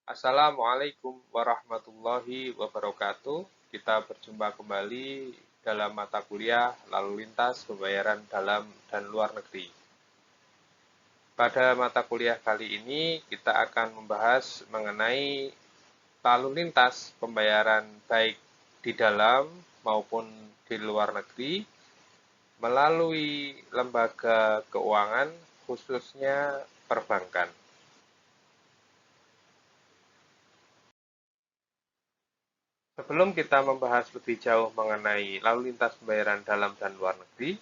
Assalamualaikum warahmatullahi wabarakatuh. Kita berjumpa kembali dalam mata kuliah Lalu Lintas Pembayaran Dalam dan Luar Negeri. Pada mata kuliah kali ini kita akan membahas mengenai lalu lintas pembayaran baik di dalam maupun di luar negeri melalui lembaga keuangan khususnya perbankan. Sebelum kita membahas lebih jauh mengenai lalu lintas pembayaran dalam dan luar negeri,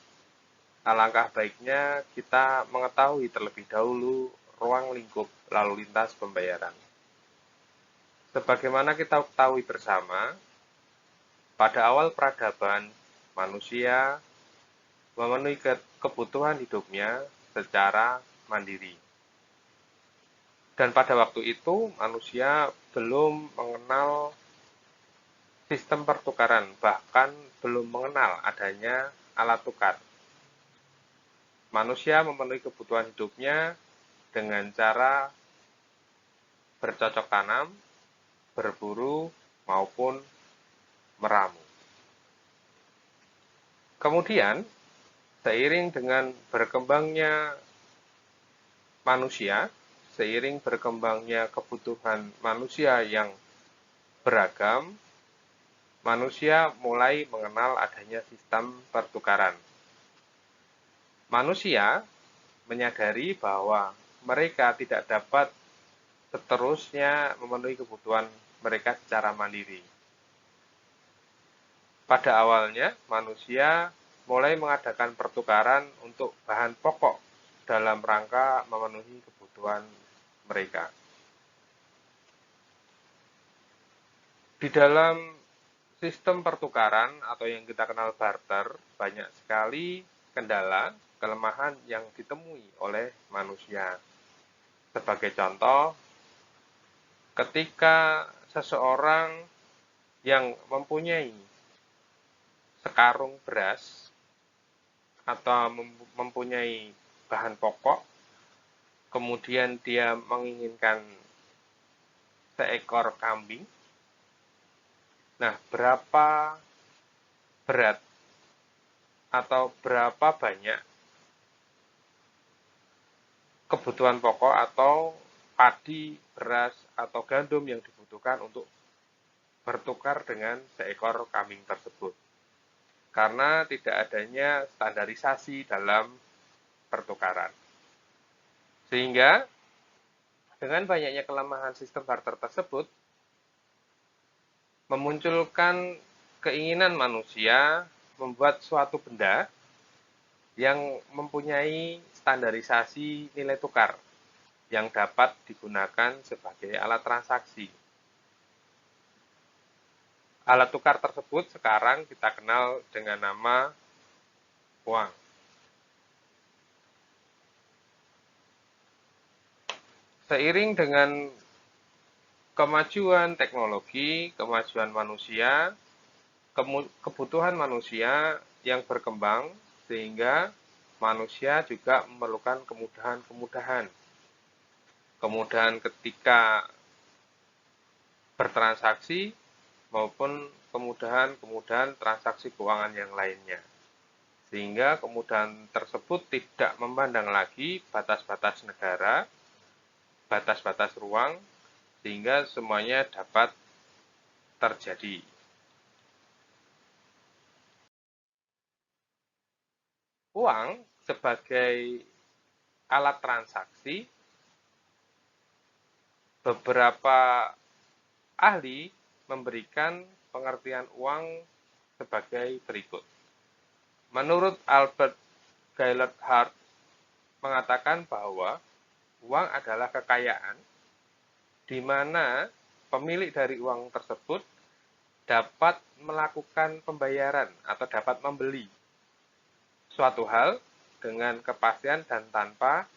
alangkah baiknya kita mengetahui terlebih dahulu ruang lingkup lalu lintas pembayaran. Sebagaimana kita ketahui bersama, pada awal peradaban, manusia memenuhi kebutuhan hidupnya secara mandiri. Dan pada waktu itu, manusia belum mengenal sistem pertukaran, bahkan belum mengenal adanya alat tukar. Manusia memenuhi kebutuhan hidupnya dengan cara bercocok tanam, berburu, maupun meramu. Kemudian, seiring dengan berkembangnya manusia, seiring berkembangnya kebutuhan manusia yang beragam, manusia mulai mengenal adanya sistem pertukaran. Manusia menyadari bahwa mereka tidak dapat seterusnya memenuhi kebutuhan mereka secara mandiri. Pada awalnya, manusia mulai mengadakan pertukaran untuk bahan pokok dalam rangka memenuhi kebutuhan mereka. Di dalam sistem pertukaran atau yang kita kenal barter, banyak sekali kendala, kelemahan yang ditemui oleh manusia. Sebagai contoh, ketika seseorang yang mempunyai sekarung beras atau mempunyai bahan pokok, kemudian dia menginginkan seekor kambing. Nah, berapa berat atau berapa banyak kebutuhan pokok atau padi, beras, atau gandum yang dibutuhkan untuk bertukar dengan seekor kambing tersebut. Karena tidak adanya standarisasi dalam pertukaran. Sehingga dengan banyaknya kelemahan sistem barter tersebut memunculkan keinginan manusia membuat suatu benda yang mempunyai standarisasi nilai tukar yang dapat digunakan sebagai alat transaksi. Alat tukar tersebut sekarang kita kenal dengan nama uang. Seiring dengan kemajuan teknologi, kemajuan manusia, kebutuhan manusia yang berkembang, sehingga manusia juga memerlukan kemudahan-kemudahan. Kemudahan ketika bertransaksi maupun kemudahan-kemudahan transaksi keuangan yang lainnya. Sehingga kemudahan tersebut tidak memandang lagi batas-batas negara, batas-batas ruang, sehingga semuanya dapat terjadi. Uang sebagai alat transaksi, beberapa ahli memberikan pengertian uang sebagai berikut. Menurut Albert Gaillard Hart mengatakan bahwa uang adalah kekayaan di mana pemilik dari uang tersebut dapat melakukan pembayaran atau dapat membeli suatu hal dengan kepastian dan tanpa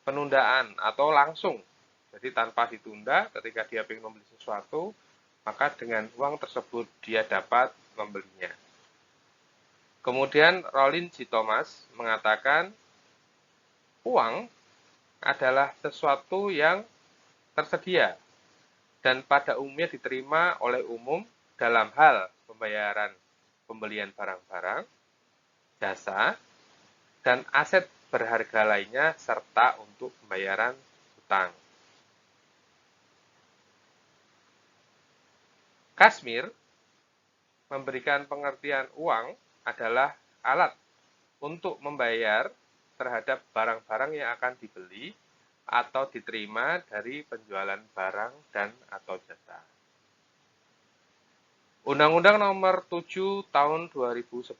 penundaan atau langsung. Jadi tanpa ditunda, ketika dia ingin membeli sesuatu, maka dengan uang tersebut dia dapat membelinya. Kemudian Rollin G. Thomas mengatakan uang adalah sesuatu yang tersedia dan pada umumnya diterima oleh umum dalam hal pembayaran pembelian barang-barang, jasa, dan aset berharga lainnya serta untuk pembayaran hutang. Kashmir memberikan pengertian uang adalah alat untuk membayar terhadap barang-barang yang akan dibeli atau diterima dari penjualan barang dan atau jasa. Undang-Undang Nomor 7 Tahun 2011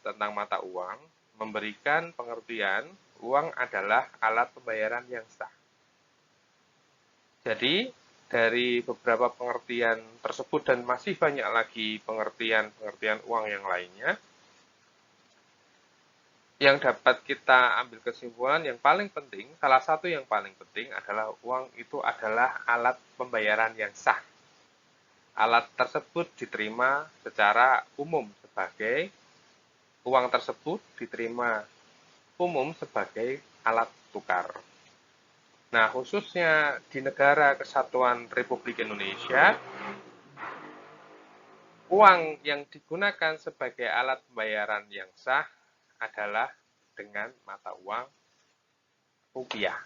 tentang mata uang memberikan pengertian uang adalah alat pembayaran yang sah. Jadi, dari beberapa pengertian tersebut dan masih banyak lagi pengertian-pengertian uang yang lainnya, yang dapat kita ambil kesimpulan yang paling penting, salah satu yang paling penting adalah uang itu adalah alat pembayaran yang sah. Alat tersebut diterima secara umum sebagai uang tersebut diterima umum sebagai alat tukar. Nah, khususnya di negara Kesatuan Republik Indonesia, uang yang digunakan sebagai alat pembayaran yang sah adalah dengan mata uang rupiah.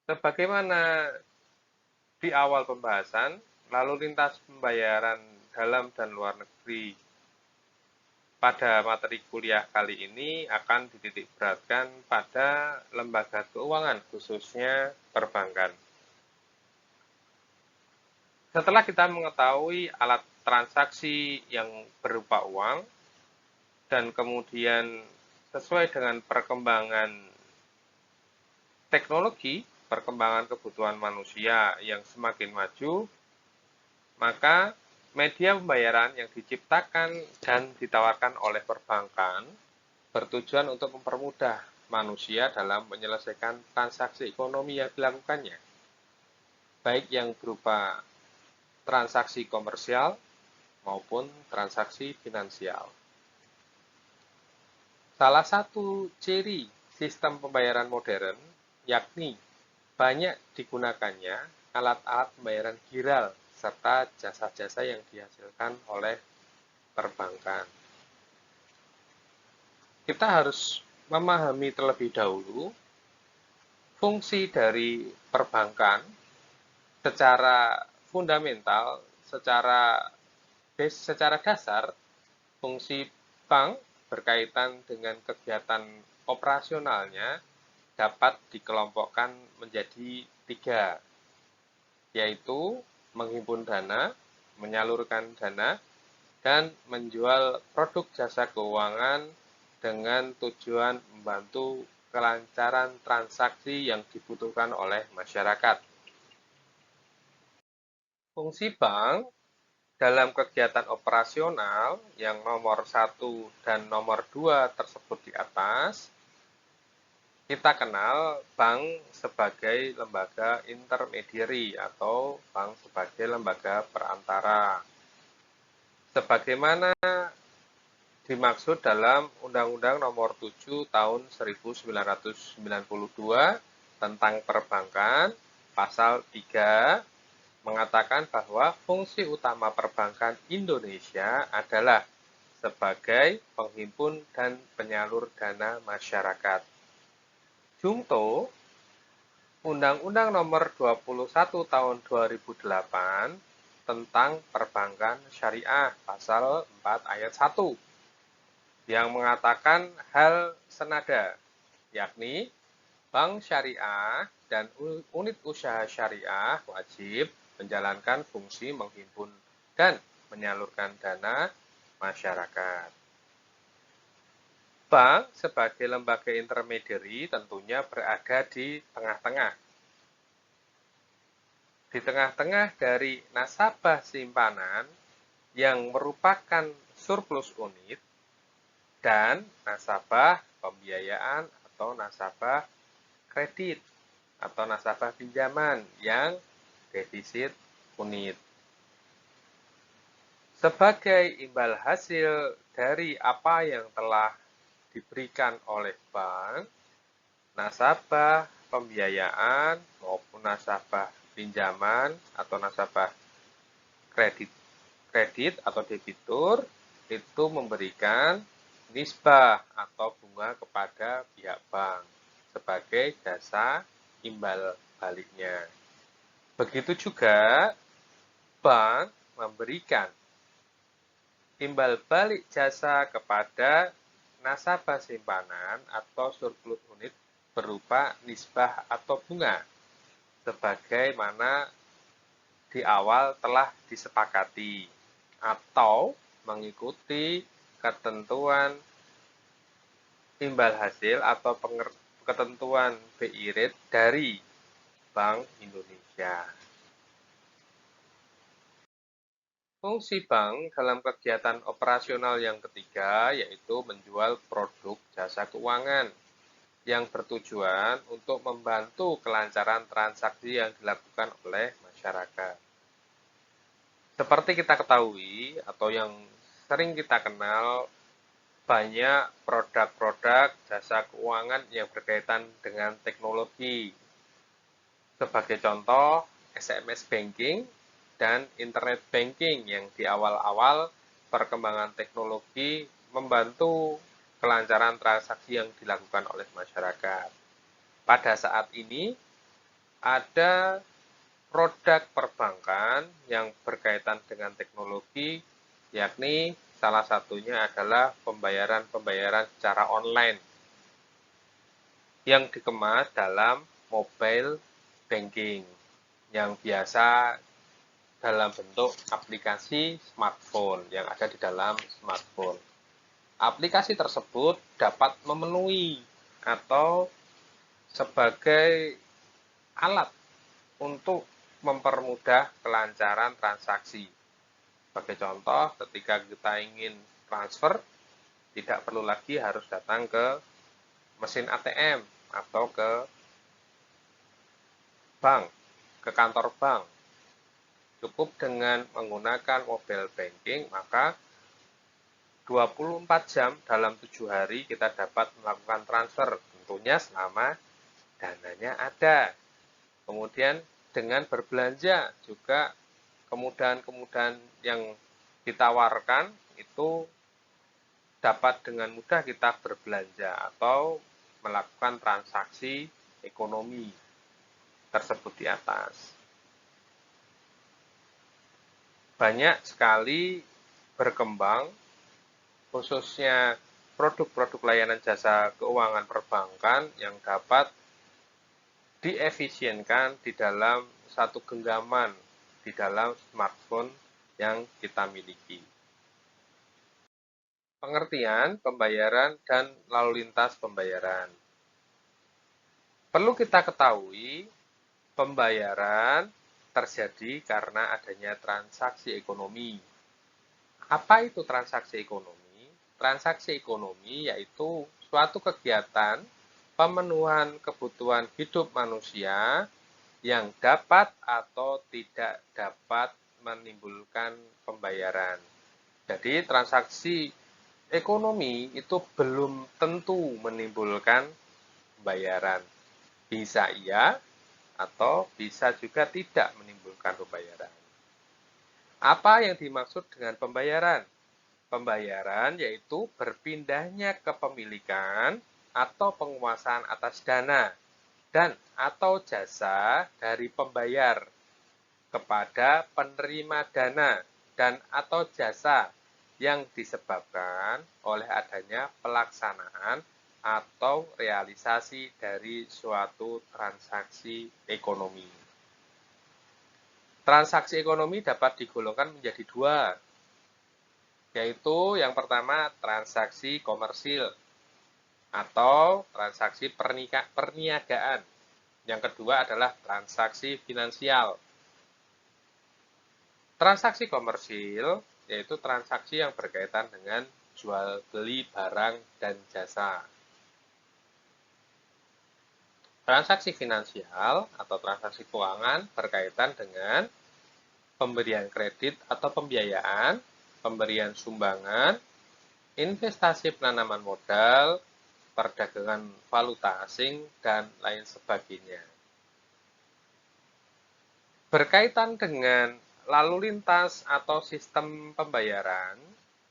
Sebagaimana di awal pembahasan, lalu lintas pembayaran dalam dan luar negeri pada materi kuliah kali ini akan dititikberatkan pada lembaga keuangan, khususnya perbankan. Setelah kita mengetahui alat transaksi yang berupa uang, dan kemudian sesuai dengan perkembangan teknologi, perkembangan kebutuhan manusia yang semakin maju, maka media pembayaran yang diciptakan dan ditawarkan oleh perbankan bertujuan untuk mempermudah manusia dalam menyelesaikan transaksi ekonomi yang dilakukannya, baik yang berupa transaksi komersial maupun transaksi finansial. Salah satu ciri sistem pembayaran modern yakni banyak digunakannya alat-alat pembayaran giral serta jasa-jasa yang dihasilkan oleh perbankan. Kita harus memahami terlebih dahulu fungsi dari perbankan secara fundamental, secara dasar, fungsi bank berkaitan dengan kegiatan operasionalnya dapat dikelompokkan menjadi 3, yaitu menghimpun dana, menyalurkan dana, dan menjual produk jasa keuangan dengan tujuan membantu kelancaran transaksi yang dibutuhkan oleh masyarakat. Fungsi bank dalam kegiatan operasional yang nomor 1 dan nomor 2 tersebut di atas, kita kenal bank sebagai lembaga intermediary atau bank sebagai lembaga perantara. Sebagaimana dimaksud dalam Undang-Undang Nomor 7 Tahun 1992 tentang perbankan, pasal 3 mengatakan bahwa fungsi utama perbankan Indonesia adalah sebagai penghimpun dan penyalur dana masyarakat. Jungto, Undang-Undang Nomor 21 Tahun 2008 tentang Perbankan Syariah Pasal 4 Ayat 1 yang mengatakan hal senada, yakni bank syariah dan unit usaha syariah wajib menjalankan fungsi menghimpun dan menyalurkan dana masyarakat. Bank sebagai lembaga intermediary tentunya berada di tengah-tengah. Di tengah-tengah dari nasabah simpanan yang merupakan surplus unit dan nasabah pembiayaan atau nasabah kredit atau nasabah pinjaman yang defisit unit. Sebagai imbal hasil dari apa yang telah diberikan oleh bank, nasabah pembiayaan maupun nasabah pinjaman atau nasabah kredit atau debitur itu memberikan nisbah atau bunga kepada pihak bank sebagai jasa imbal baliknya. Begitu juga bank memberikan timbal balik jasa kepada nasabah simpanan atau surplus unit berupa nisbah atau bunga, sebagaimana di awal telah disepakati atau mengikuti ketentuan timbal hasil atau ketentuan BI rate dari Bank Indonesia. Fungsi bank dalam kegiatan operasional yang ketiga yaitu menjual produk jasa keuangan yang bertujuan untuk membantu kelancaran transaksi yang dilakukan oleh masyarakat. Seperti kita ketahui atau yang sering kita kenal, banyak produk-produk jasa keuangan yang berkaitan dengan teknologi. Sebagai contoh, SMS banking dan internet banking yang di awal-awal perkembangan teknologi membantu kelancaran transaksi yang dilakukan oleh masyarakat. Pada saat ini, ada produk perbankan yang berkaitan dengan teknologi, yakni salah satunya adalah pembayaran secara online yang dikemas dalam mobile banking yang biasa dalam bentuk aplikasi smartphone yang ada di dalam smartphone. Aplikasi tersebut dapat memenuhi atau sebagai alat untuk mempermudah kelancaran transaksi. Sebagai contoh, ketika kita ingin transfer, tidak perlu lagi harus datang ke mesin ATM atau ke bank, ke kantor bank. Cukup dengan menggunakan mobile banking, maka 24 jam dalam 7 hari kita dapat melakukan transfer, tentunya selama dananya ada. Kemudian dengan berbelanja juga kemudahan-kemudahan yang ditawarkan itu dapat dengan mudah kita berbelanja atau melakukan transaksi ekonomi tersebut di atas. Banyak sekali berkembang, khususnya produk-produk layanan jasa keuangan perbankan yang dapat diefisienkan di dalam satu genggaman di dalam smartphone yang kita miliki. Pengertian pembayaran dan lalu lintas pembayaran. Perlu kita ketahui, pembayaran terjadi karena adanya transaksi ekonomi. Apa itu transaksi ekonomi? Transaksi ekonomi yaitu suatu kegiatan pemenuhan kebutuhan hidup manusia yang dapat atau tidak dapat menimbulkan pembayaran. Jadi transaksi ekonomi itu belum tentu menimbulkan pembayaran. Bisa iya atau bisa juga tidak menimbulkan pembayaran. Apa yang dimaksud dengan pembayaran? Pembayaran yaitu berpindahnya kepemilikan atau penguasaan atas dana dan atau jasa dari pembayar kepada penerima dana dan atau jasa yang disebabkan oleh adanya pelaksanaan atau realisasi dari suatu transaksi ekonomi. Transaksi ekonomi dapat digolongkan menjadi dua, yaitu yang pertama transaksi komersil atau transaksi perniagaan. Yang kedua adalah transaksi finansial. Transaksi komersil yaitu transaksi yang berkaitan dengan jual beli barang dan jasa. Transaksi finansial atau transaksi keuangan berkaitan dengan pemberian kredit atau pembiayaan, pemberian sumbangan, investasi penanaman modal, perdagangan valuta asing, dan lain sebagainya. Berkaitan dengan lalu lintas atau sistem pembayaran,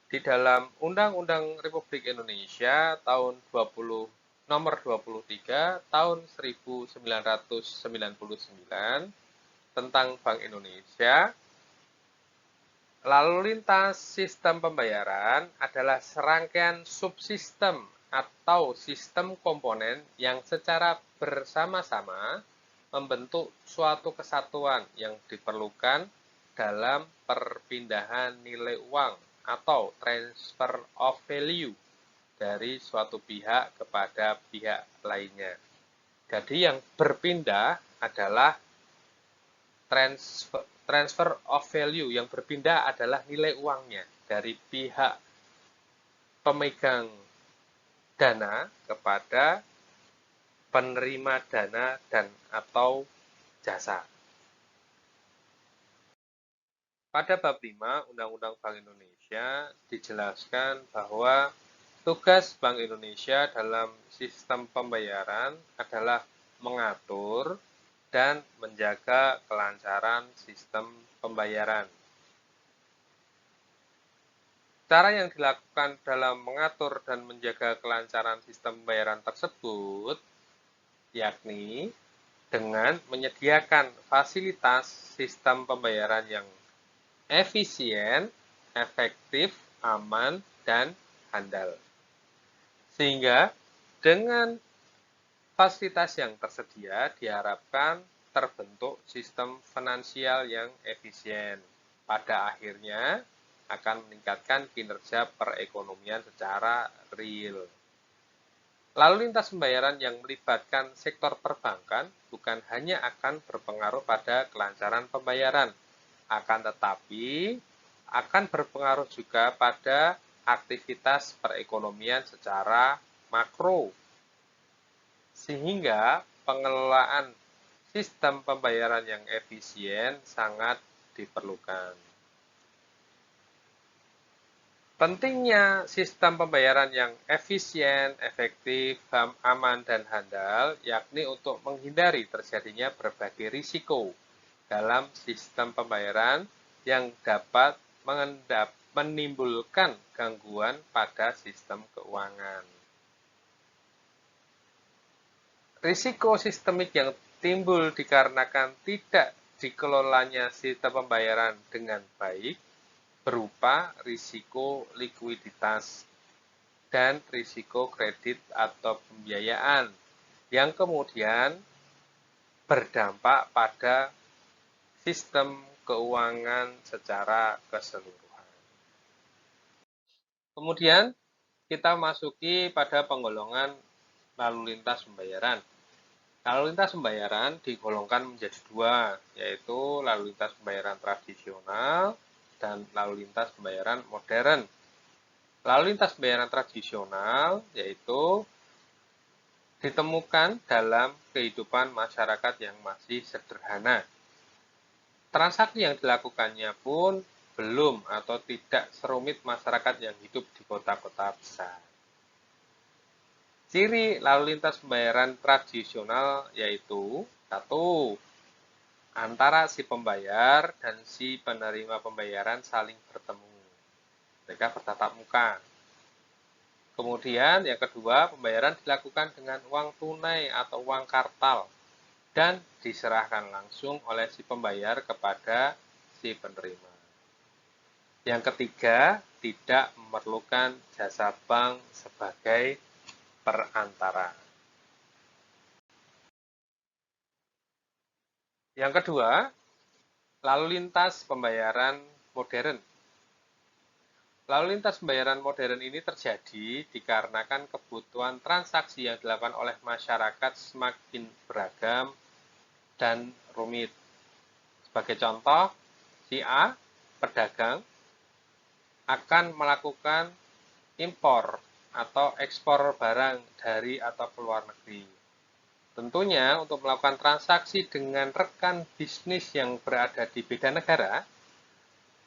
di dalam Undang-Undang Republik Indonesia tahun nomor 23 tahun 1999 tentang Bank Indonesia, lalu lintas sistem pembayaran adalah serangkaian subsistem atau sistem komponen yang secara bersama-sama membentuk suatu kesatuan yang diperlukan dalam perpindahan nilai uang atau transfer of value dari suatu pihak kepada pihak lainnya. Jadi yang berpindah adalah transfer of value, yang berpindah adalah nilai uangnya dari pihak pemegang dana kepada penerima dana dan atau jasa. Pada bab 5 Undang-Undang Bank Indonesia dijelaskan bahwa tugas Bank Indonesia dalam sistem pembayaran adalah mengatur dan menjaga kelancaran sistem pembayaran. Cara yang dilakukan dalam mengatur dan menjaga kelancaran sistem pembayaran tersebut yakni dengan menyediakan fasilitas sistem pembayaran yang efisien, efektif, aman, dan handal. Sehingga dengan fasilitas yang tersedia diharapkan terbentuk sistem finansial yang efisien. Pada akhirnya akan meningkatkan kinerja perekonomian secara real. Lalu lintas pembayaran yang melibatkan sektor perbankan bukan hanya akan berpengaruh pada kelancaran pembayaran, akan tetapi akan berpengaruh juga pada aktivitas perekonomian secara makro. Sehingga pengelolaan sistem pembayaran yang efisien sangat diperlukan. Pentingnya sistem pembayaran yang efisien, efektif, aman, dan handal, yakni untuk menghindari terjadinya berbagai risiko dalam sistem pembayaran yang dapat menimbulkan gangguan pada sistem keuangan. Risiko sistemik yang timbul dikarenakan tidak dikelolanya sistem pembayaran dengan baik berupa risiko likuiditas dan risiko kredit atau pembiayaan yang kemudian berdampak pada sistem keuangan secara keseluruhan. Kemudian kita masuki pada penggolongan lalu lintas pembayaran. Lalu lintas pembayaran digolongkan menjadi dua, yaitu lalu lintas pembayaran tradisional dan lalu lintas pembayaran modern. Lalu lintas pembayaran tradisional yaitu ditemukan dalam kehidupan masyarakat yang masih sederhana. Transaksi yang dilakukannya pun belum atau tidak serumit masyarakat yang hidup di kota-kota besar. Ciri lalu lintas pembayaran tradisional yaitu 1. Antara si pembayar dan si penerima pembayaran saling bertemu. Mereka bertatap muka. Kemudian yang kedua, pembayaran dilakukan dengan uang tunai atau uang kartal dan diserahkan langsung oleh si pembayar kepada si penerima. Yang ketiga, tidak memerlukan jasa bank sebagai perantara. Yang kedua, lalu lintas pembayaran modern. Lalu lintas pembayaran modern ini terjadi dikarenakan kebutuhan transaksi yang dilakukan oleh masyarakat semakin beragam dan rumit. Sebagai contoh, si A, pedagang, akan melakukan impor atau ekspor barang dari atau ke luar negeri. Tentunya untuk melakukan transaksi dengan rekan bisnis yang berada di beda negara,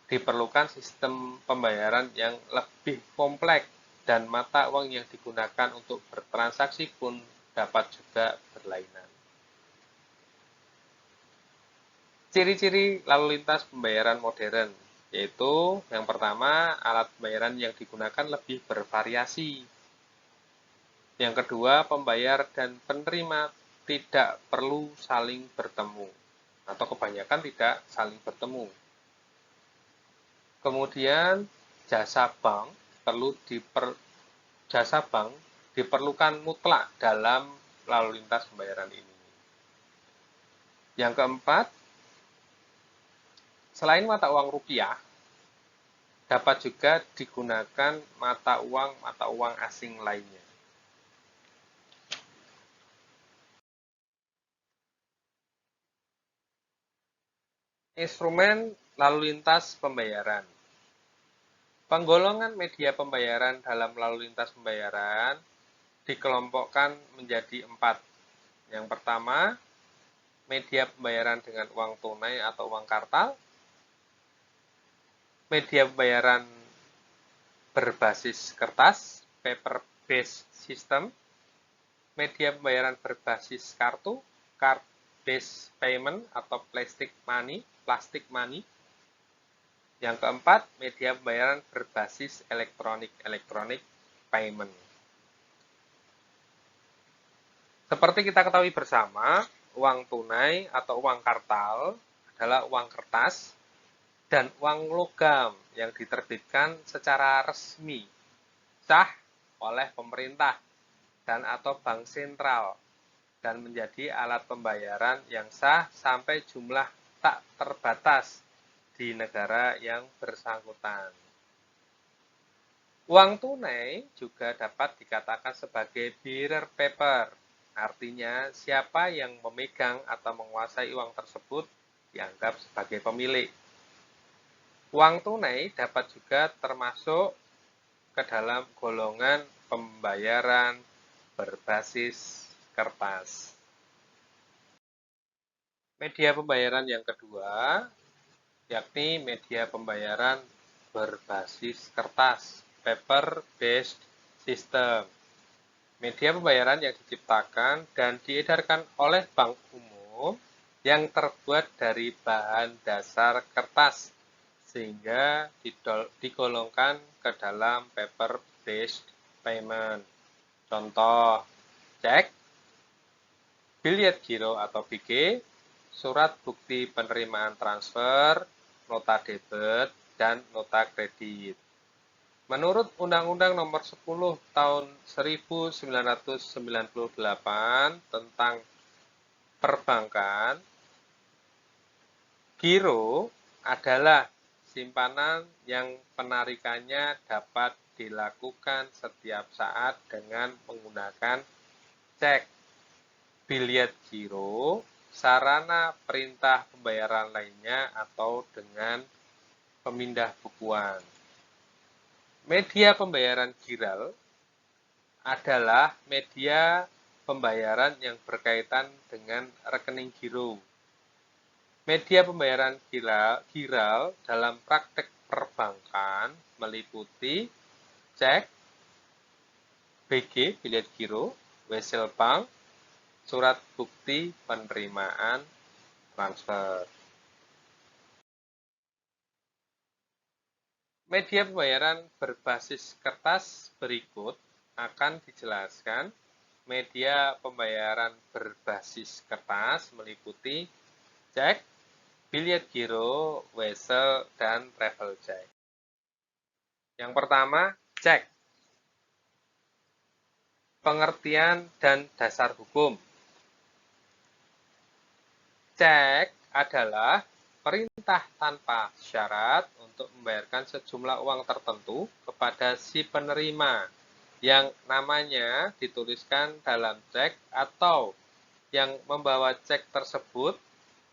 diperlukan sistem pembayaran yang lebih kompleks dan mata uang yang digunakan untuk bertransaksi pun dapat juga berlainan. Ciri-ciri lalu lintas pembayaran modern, yaitu yang pertama, alat pembayaran yang digunakan lebih bervariasi. Yang kedua, pembayar dan penerima tidak perlu saling bertemu, atau kebanyakan tidak saling bertemu. Kemudian, jasa bank diperlukan mutlak dalam lalu lintas pembayaran ini. Yang keempat, selain mata uang rupiah, dapat juga digunakan mata uang asing lainnya. Instrumen lalu lintas pembayaran. Penggolongan media pembayaran dalam lalu lintas pembayaran dikelompokkan menjadi 4. Yang pertama, media pembayaran dengan uang tunai atau uang kartal, media pembayaran berbasis kertas, paper-based system, media pembayaran berbasis kartu, card-based payment atau plastic money. Yang keempat, media pembayaran berbasis elektronik payment. Seperti kita ketahui bersama, uang tunai atau uang kartal adalah uang kertas dan uang logam yang diterbitkan secara resmi, sah oleh pemerintah dan atau bank sentral dan menjadi alat pembayaran yang sah sampai jumlah tak terbatas di negara yang bersangkutan. Uang tunai juga dapat dikatakan sebagai bearer paper, artinya siapa yang memegang atau menguasai uang tersebut dianggap sebagai pemilik. Uang tunai dapat juga termasuk ke dalam golongan pembayaran berbasis kertas. Media pembayaran yang kedua yakni media pembayaran berbasis kertas, paper-based system. Media pembayaran yang diciptakan dan diedarkan oleh bank umum yang terbuat dari bahan dasar kertas, sehingga digolongkan ke dalam paper-based payment. Contoh, cek, biliet giro atau BG, surat bukti penerimaan transfer, nota debit, dan nota kredit. Menurut Undang-Undang Nomor 10 Tahun 1998 tentang perbankan, giro adalah simpanan yang penarikannya dapat dilakukan setiap saat dengan menggunakan cek, biliet giro, sarana perintah pembayaran lainnya, atau dengan pemindah bukuan. Media pembayaran giral adalah media pembayaran yang berkaitan dengan rekening giro. Media pembayaran giral dalam praktek perbankan meliputi cek, BG, biliet giro, wesel bank, surat bukti penerimaan transfer. Media pembayaran berbasis kertas berikut akan dijelaskan. Media pembayaran berbasis kertas meliputi cek, biliet giro, wesel, dan travel check. Yang pertama, cek. Pengertian dan dasar hukum. Cek adalah perintah tanpa syarat untuk membayarkan sejumlah uang tertentu kepada si penerima yang namanya dituliskan dalam cek atau yang membawa cek tersebut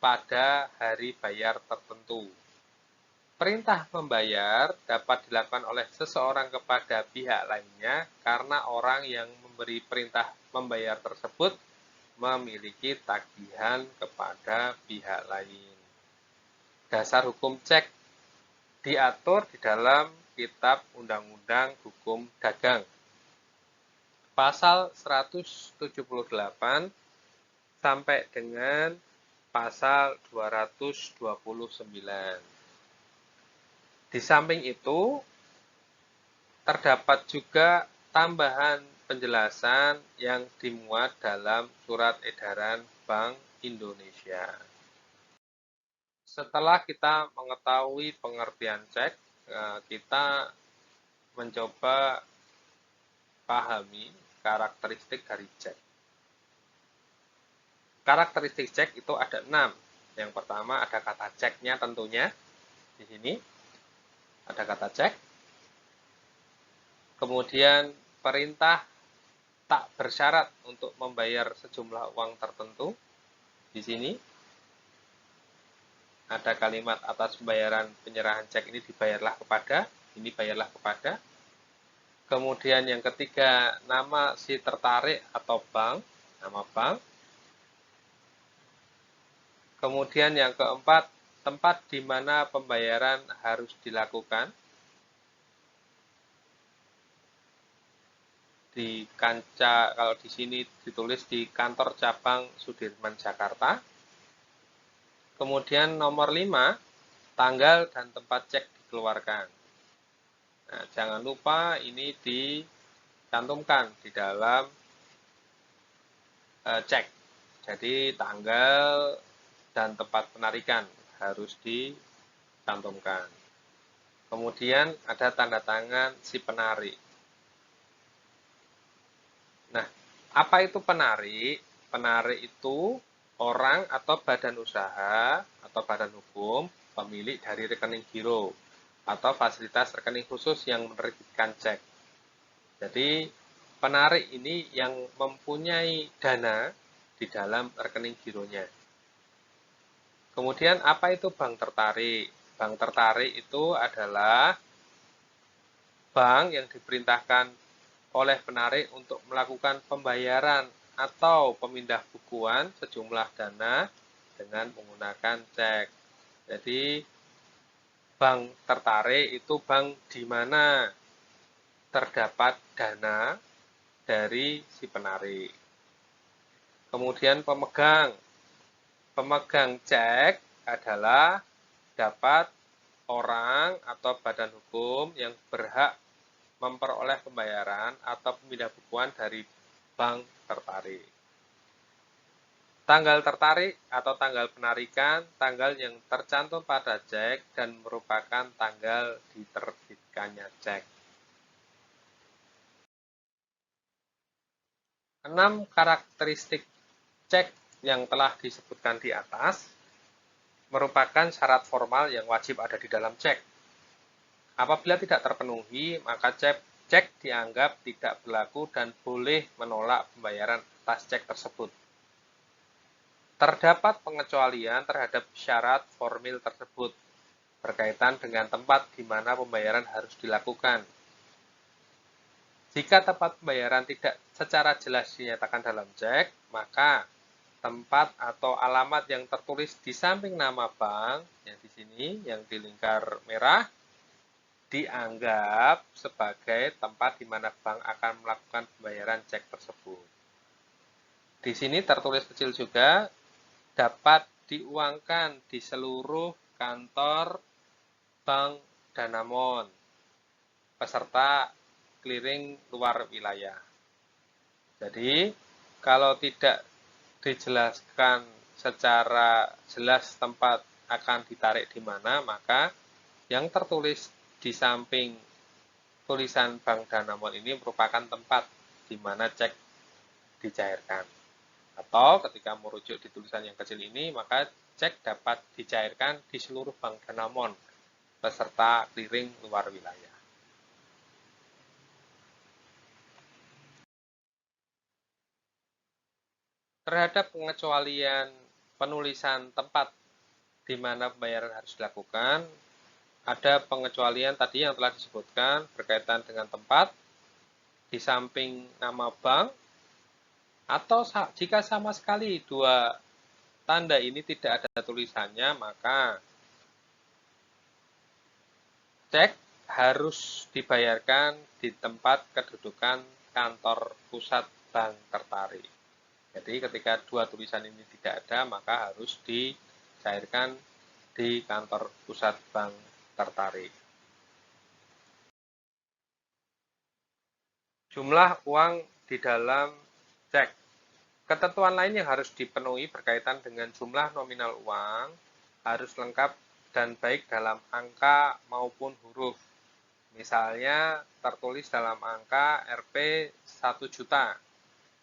pada hari bayar tertentu. Perintah membayar dapat dilakukan oleh seseorang kepada pihak lainnya karena orang yang memberi perintah membayar tersebut memiliki tagihan kepada pihak lain. Dasar hukum cek diatur di dalam Kitab Undang-Undang Hukum Dagang. Pasal 178 sampai dengan pasal 229. Di samping itu, terdapat juga tambahan penjelasan yang dimuat dalam Surat Edaran Bank Indonesia. Setelah kita mengetahui pengertian cek, kita mencoba pahami karakteristik dari cek. Karakteristik cek itu ada 6. Yang pertama ada kata ceknya tentunya. Di sini ada kata cek. Kemudian perintah tak bersyarat untuk membayar sejumlah uang tertentu. Di sini ada kalimat atas pembayaran penyerahan cek ini dibayarlah kepada, ini bayarlah kepada. Kemudian yang ketiga, nama si tertarik atau bank, nama bank. Kemudian yang keempat, tempat di mana pembayaran harus dilakukan. Di kancah, kalau di sini ditulis di kantor cabang Sudirman Jakarta. Kemudian nomor 5, tanggal dan tempat cek dikeluarkan. Nah, jangan lupa ini dicantumkan di dalam cek. Jadi tanggal dan tempat penarikan harus dicantumkan. Kemudian ada tanda tangan si penarik. Nah, apa itu penarik? Penarik itu orang atau badan usaha atau badan hukum pemilik dari rekening giro atau fasilitas rekening khusus yang menerbitkan cek. Jadi, penarik ini yang mempunyai dana di dalam rekening gironya. Kemudian, apa itu bank tertarik? Bank tertarik itu adalah bank yang diperintahkan oleh penarik untuk melakukan pembayaran atau pemindah bukuan sejumlah dana dengan menggunakan cek. Jadi, bank tertarik itu bank di mana terdapat dana dari si penarik. Kemudian pemegang. Pemegang cek adalah dapat orang atau badan hukum yang berhak memperoleh pembayaran atau pemindah bukuan dari bank tertarik. Tanggal tertarik atau tanggal penarikan, tanggal yang tercantum pada cek dan merupakan tanggal diterbitkannya cek. 6 karakteristik cek yang telah disebutkan di atas merupakan syarat formal yang wajib ada di dalam cek. Apabila tidak terpenuhi, maka cek dianggap tidak berlaku dan boleh menolak pembayaran atas cek tersebut. Terdapat pengecualian terhadap syarat formil tersebut berkaitan dengan tempat di mana pembayaran harus dilakukan. Jika tempat pembayaran tidak secara jelas dinyatakan dalam cek, maka tempat atau alamat yang tertulis di samping nama bank, yang di sini, yang di lingkar merah, dianggap sebagai tempat di mana bank akan melakukan pembayaran cek tersebut. Di sini tertulis kecil juga, dapat diuangkan di seluruh kantor Bank Danamon, peserta clearing luar wilayah. Jadi, kalau tidak dijelaskan secara jelas tempat akan ditarik di mana, maka yang tertulis di samping tulisan Bank Danamon ini merupakan tempat di mana cek dicairkan. Atau ketika merujuk di tulisan yang kecil ini, maka cek dapat dicairkan di seluruh Bank Danamon beserta clearing luar wilayah. Terhadap pengecualian penulisan tempat di mana pembayaran harus dilakukan, ada pengecualian tadi yang telah disebutkan berkaitan dengan tempat, di samping nama bank, atau jika sama sekali dua tanda ini tidak ada tulisannya, maka cek harus dibayarkan di tempat kedudukan kantor pusat bank tertarik. Jadi ketika dua tulisan ini tidak ada, maka harus dicairkan di kantor pusat bank tertarik. Jumlah uang di dalam cek. Ketentuan lain yang harus dipenuhi berkaitan dengan jumlah nominal uang harus lengkap dan baik dalam angka maupun huruf. Misalnya tertulis dalam angka Rp 1 juta,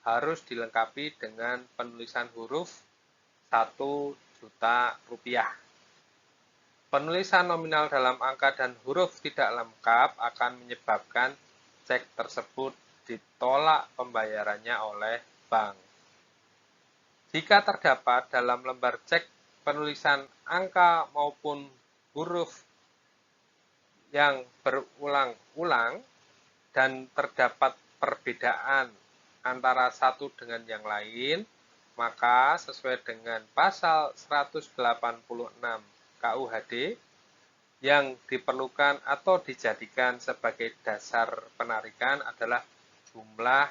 harus dilengkapi dengan penulisan huruf 1 juta rupiah. Penulisan nominal dalam angka dan huruf tidak lengkap akan menyebabkan cek tersebut ditolak pembayarannya oleh bank. Jika terdapat dalam lembar cek penulisan angka maupun huruf yang berulang-ulang dan terdapat perbedaan antara satu dengan yang lain, maka sesuai dengan pasal 186 KUHD yang diperlukan atau dijadikan sebagai dasar penarikan adalah jumlah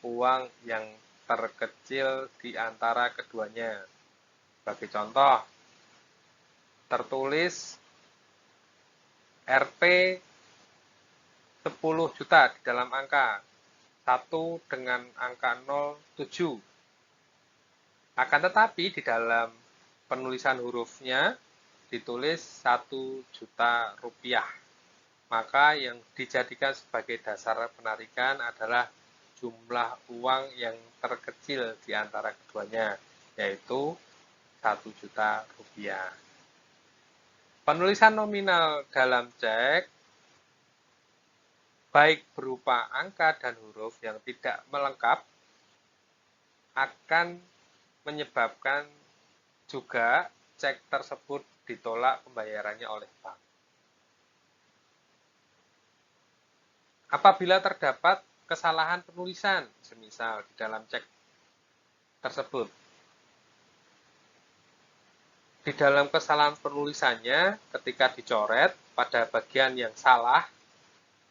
uang yang terkecil di antara keduanya. Sebagai contoh, tertulis Rp 10 juta di dalam angka 1 dengan angka 07. Akan tetapi di dalam penulisan hurufnya ditulis 1 juta rupiah. Maka yang dijadikan sebagai dasar penarikan adalah jumlah uang yang terkecil di antara keduanya, yaitu 1 juta rupiah. Penulisan nominal dalam cek, baik berupa angka dan huruf yang tidak melengkap, akan menyebabkan juga cek tersebut ditolak pembayarannya oleh bank. Apabila terdapat kesalahan penulisan, semisal di dalam cek tersebut, di dalam kesalahan penulisannya ketika dicoret pada bagian yang salah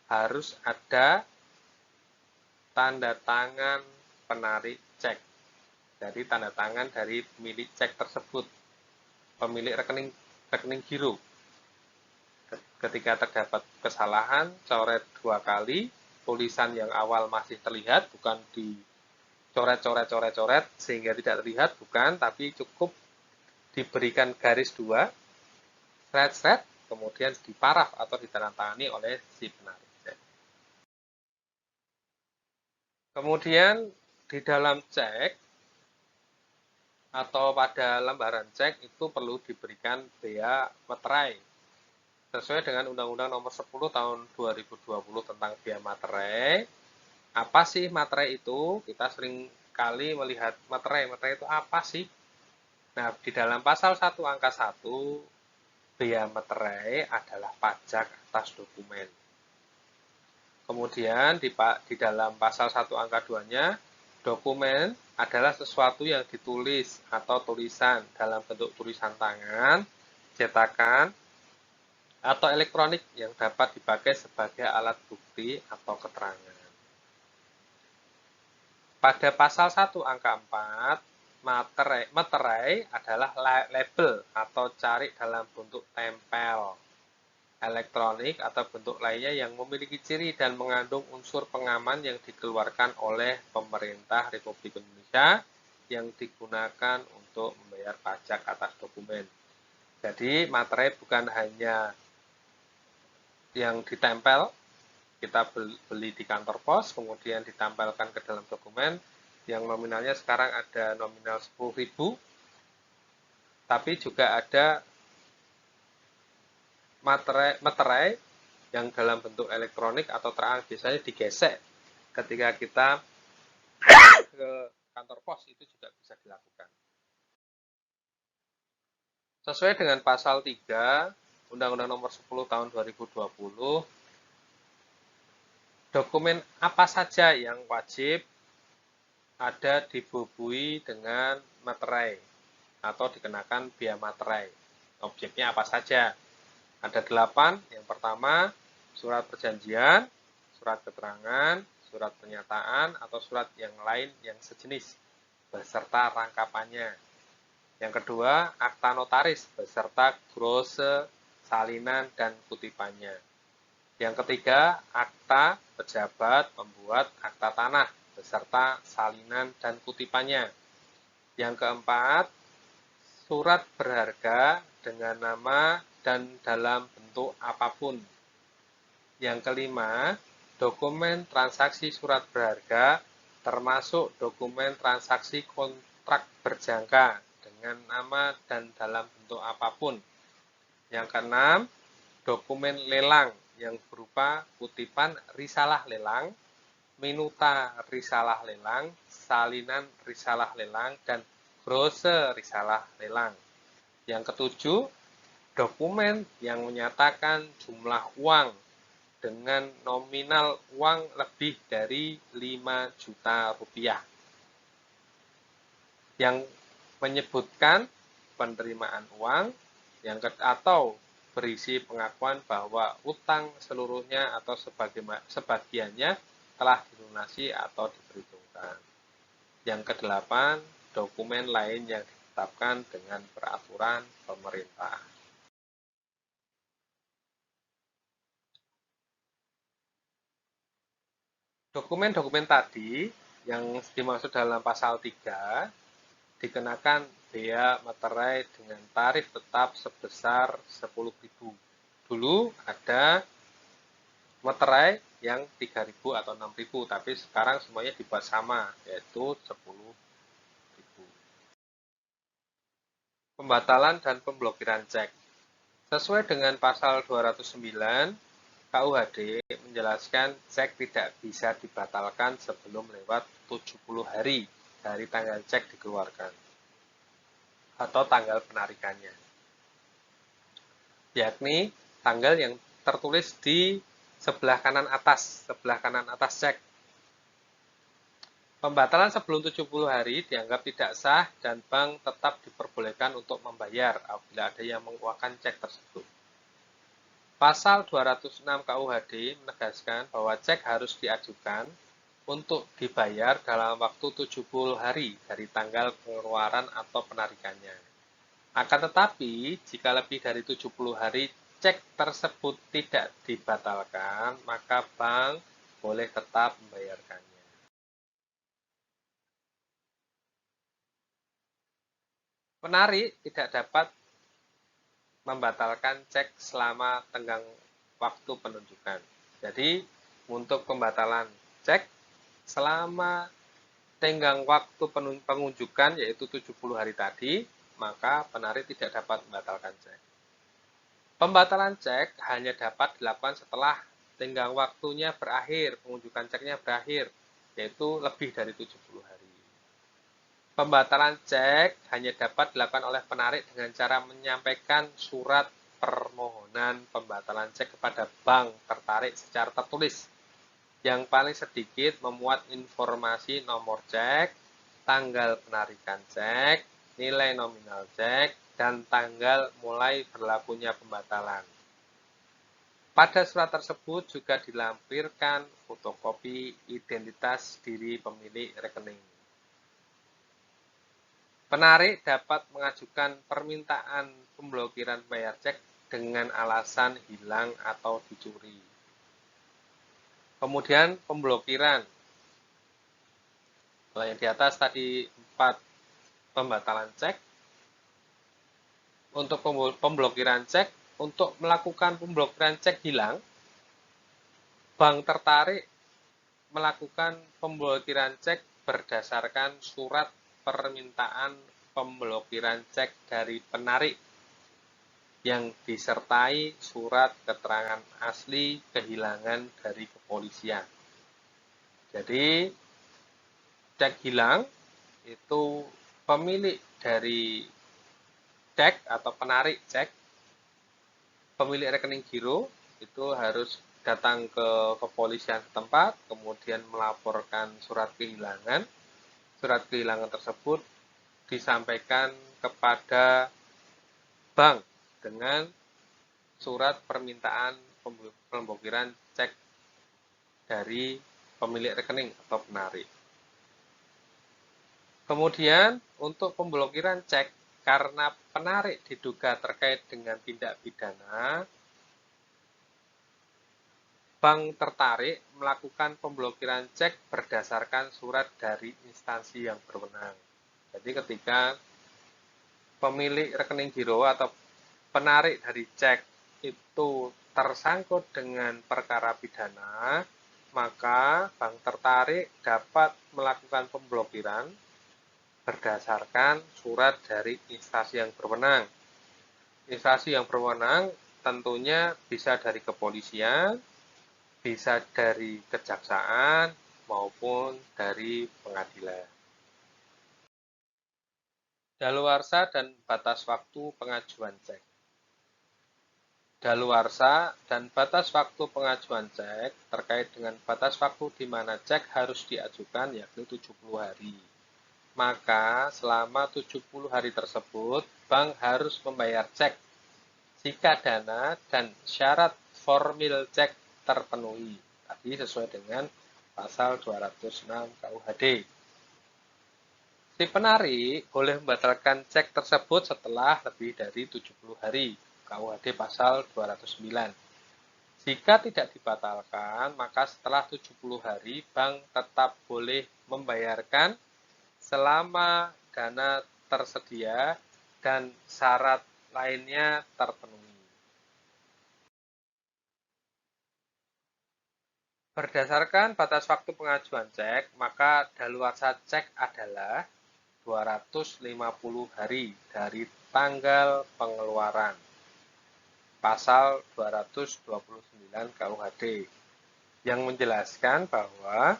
harus ada tanda tangan penarik cek. Jadi tanda tangan dari pemilik cek tersebut, pemilik rekening giro. Ketika terdapat kesalahan, coret 2 kali, tulisan yang awal masih terlihat, bukan dicoret-coret sehingga tidak terlihat, bukan, tapi cukup diberikan garis 2, seret-seret, kemudian diparaf atau ditandatangani oleh si penarik cek. Kemudian di dalam cek atau pada lembaran cek itu perlu diberikan bea materai. Sesuai dengan Undang-Undang Nomor 10 Tahun 2020 tentang bea materai. Apa sih materai itu? Kita sering kali melihat materai. Materai itu apa sih? Nah, di dalam pasal 1 angka 1, bea materai adalah pajak atas dokumen. Kemudian di dalam pasal 1 angka 2-nya, dokumen adalah sesuatu yang ditulis atau tulisan dalam bentuk tulisan tangan, cetakan, atau elektronik yang dapat dipakai sebagai alat bukti atau keterangan. Pada pasal 1 angka 4, materai adalah label atau cari dalam bentuk tempel, elektronik atau bentuk lainnya yang memiliki ciri dan mengandung unsur pengaman yang dikeluarkan oleh pemerintah Republik Indonesia yang digunakan untuk membayar pajak atas dokumen. Jadi materai bukan hanya yang ditempel, kita beli di kantor pos, kemudian ditempelkan ke dalam dokumen, yang nominalnya sekarang ada nominal 10.000, tapi juga ada materai yang dalam bentuk elektronik atau terang, biasanya digesek ketika kita ke kantor pos, itu juga bisa dilakukan. Sesuai dengan pasal 3 Undang-Undang Nomor 10 Tahun 2020, dokumen apa saja yang wajib ada dibubui dengan materai atau dikenakan bea materai. Objeknya apa saja? Ada 8. Yang pertama, surat perjanjian, surat keterangan, surat pernyataan, atau surat yang lain yang sejenis, beserta rangkapannya. Yang kedua, akta notaris, beserta glose, salinan, dan kutipannya. Yang ketiga, akta pejabat pembuat akta tanah, beserta salinan dan kutipannya. Yang keempat, surat berharga dengan nama dan dalam bentuk apapun. Yang kelima, dokumen transaksi surat berharga termasuk dokumen transaksi kontrak berjangka dengan nama dan dalam bentuk apapun. Yang keenam, dokumen lelang yang berupa kutipan risalah lelang, minuta risalah lelang, salinan risalah lelang, dan brose risalah lelang. Yang ketujuh, dokumen yang menyatakan jumlah uang dengan nominal uang lebih dari 5 juta rupiah. Yang menyebutkan penerimaan uang atau berisi pengakuan bahwa utang seluruhnya atau sebagiannya telah dilunasi atau diperhitungkan. Yang kedelapan, dokumen lain yang ditetapkan dengan peraturan pemerintah. Dokumen-dokumen tadi yang dimaksud dalam pasal 3 dikenakan bea materai dengan tarif tetap sebesar 10.000. Dulu ada materai yang 3.000 atau 6.000, tapi sekarang semuanya dibuat sama, yaitu 10.000. Pembatalan dan pemblokiran cek. Sesuai dengan pasal 209, KUHD menjelaskan cek tidak bisa dibatalkan sebelum lewat 70 hari dari tanggal cek dikeluarkan atau tanggal penarikannya, yakni tanggal yang tertulis di sebelah kanan atas cek. Pembatalan sebelum 70 hari dianggap tidak sah dan bank tetap diperbolehkan untuk membayar apabila ada yang menguakkan cek tersebut. Pasal 206 KUHD menegaskan bahwa cek harus diajukan untuk dibayar dalam waktu 70 hari dari tanggal pengeluaran atau penarikannya. Akan tetapi, jika lebih dari 70 hari cek tersebut tidak dibatalkan, maka bank boleh tetap membayarkannya. Penarik tidak dapat membatalkan cek selama tenggang waktu penunjukan. Jadi, untuk pembatalan cek selama tenggang waktu penunjukan yaitu 70 hari tadi, maka penarik tidak dapat membatalkan cek. Pembatalan cek hanya dapat dilakukan setelah tenggang waktunya berakhir, penunjukan ceknya berakhir, yaitu lebih dari 70 hari. Pembatalan cek hanya dapat dilakukan oleh penarik dengan cara menyampaikan surat permohonan pembatalan cek kepada bank tertarik secara tertulis, yang paling sedikit memuat informasi nomor cek, tanggal penarikan cek, nilai nominal cek, dan tanggal mulai berlakunya pembatalan. Pada surat tersebut juga dilampirkan fotokopi identitas diri pemilik rekening. Penarik dapat mengajukan permintaan pemblokiran bayar cek dengan alasan hilang atau dicuri. Kemudian pemblokiran. Kalau yang di atas tadi 4 pembatalan cek. Untuk pemblokiran cek, untuk melakukan pemblokiran cek hilang, bank tertarik melakukan pemblokiran cek berdasarkan surat permintaan pemblokiran cek dari penarik yang disertai surat keterangan asli kehilangan dari kepolisian. Jadi, cek hilang itu pemilik dari cek atau penarik cek, pemilik rekening giro itu harus datang ke kepolisian setempat, kemudian melaporkan surat kehilangan. Surat kehilangan tersebut disampaikan kepada bank dengan surat permintaan pemblokiran cek dari pemilik rekening atau penarik. Kemudian untuk pemblokiran cek karena penarik diduga terkait dengan tindak pidana, bank tertarik melakukan pemblokiran cek berdasarkan surat dari instansi yang berwenang. Jadi ketika pemilik rekening giro atau penarik dari cek itu tersangkut dengan perkara pidana, maka bank tertarik dapat melakukan pemblokiran berdasarkan surat dari instansi yang berwenang. Instansi yang berwenang tentunya bisa dari kepolisian, bisa dari kejaksaan, maupun dari pengadilan. Daluarsa dan batas waktu pengajuan cek. Daluarsa dan batas waktu pengajuan cek terkait dengan batas waktu di mana cek harus diajukan yakni 70 hari. Maka selama 70 hari tersebut, bank harus membayar cek jika dana dan syarat formil cek terpenuhi. Tadi sesuai dengan pasal 206 KUHD. Si penarik boleh membatalkan cek tersebut setelah lebih dari 70 hari. KUHD pasal 209. Jika tidak dibatalkan, maka setelah 70 hari, bank tetap boleh membayarkan selama dana tersedia dan syarat lainnya terpenuhi. Berdasarkan batas waktu pengajuan cek, maka daluarsa cek adalah 250 hari dari tanggal pengeluaran. Pasal 229 KUHD yang menjelaskan bahwa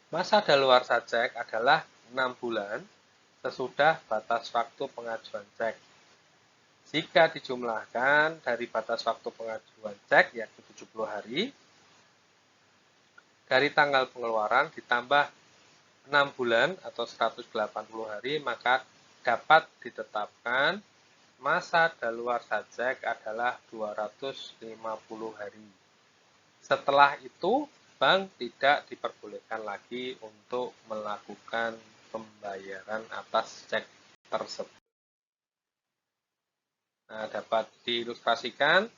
masa daluarsa cek adalah 6 bulan sesudah batas waktu pengajuan cek. Jika dijumlahkan dari batas waktu pengajuan cek, yaitu 70 hari, dari tanggal pengeluaran ditambah 6 bulan atau 180 hari, maka dapat ditetapkan masa daluarsa cek adalah 250 hari. Setelah itu, bank tidak diperbolehkan lagi untuk melakukan pembayaran atas cek tersebut. Nah, dapat diilustrasikan